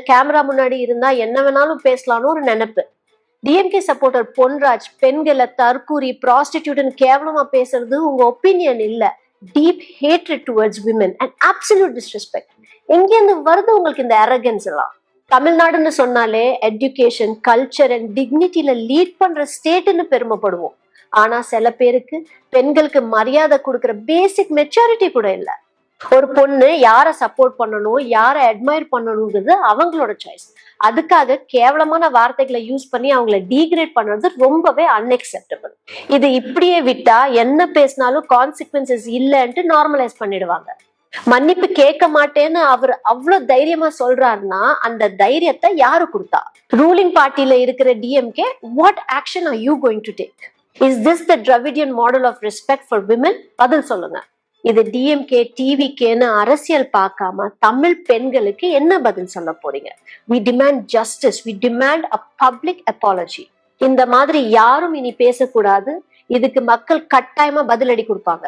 Camera முன்னாடி இருந்தா என்ன வேணாலும் பேசலாம்னு ஒரு நினைப்பு. டிஎம்கே சப்போர்ட்டர் பொன்ராஜ் பெண்களை தற்கூரி ப்ராஸ்டிடியூட்னு கேவலமா பேசுறது உங்க ஒப்பீனியன் இல்ல, deep hatred towards women and absolute disrespect. எங்கேருந்து வருது உங்களுக்கு இந்த அரகன்ஸ் எல்லாம்? தமிழ்நாடுன்னு சொன்னாலே எஜுகேஷன், கல்ச்சர் அண்ட் டிக்னிட்டியில லீட் பண்ற ஸ்டேட்னு பெருமைப்படுவோம். ஆனா சில பேருக்கு பெண்களுக்கு மரியாதை கொடுக்குற பேசிக் மெச்சூரிட்டி கூட இல்ல. ஒரு பொண்ணு யாரை சப்போர்ட் பண்ணணும், யாரை அட்மையர் பண்ணணுங்கிறது அவங்களோட சாய்ஸ். அதுக்காக கேவலமான வார்த்தைகளை யூஸ் பண்ணி அவங்கள டீக்ரேட் பண்றது ரொம்பவே அன்அக்செப்டபிள். இது இப்படியே விட்டா என்ன பேசினாலும் கான்சிக்வன்சஸ் இல்லைன்ட்டு நார்மலைஸ் பண்ணிடுவாங்க. மன்னிப்பு கேட்க மாட்டேன்னு அவர் அவ்வளவு தைரியமா சொல்றாருன்னா அந்த தைரியத்தை யாரு கொடுத்தா? ரூலிங் பார்ட்டில இருக்கிற DMK, what action are you going to take? Is this the Dravidian model of respect for women? பதில் சொல்லுங்க. இது டிஎம்கே டிவிகேன்னு அரசியல் பார்க்காம தமிழ் பெண்களுக்கு என்ன பதில் சொல்ல போறீங்க? we demand justice, we demand a public apology. இந்த மாதிரி யாரும் இனி பேசக்கூடாது. இதுக்கு மக்கள் கட்டாயமா பதிலடி கொடுப்பாங்க.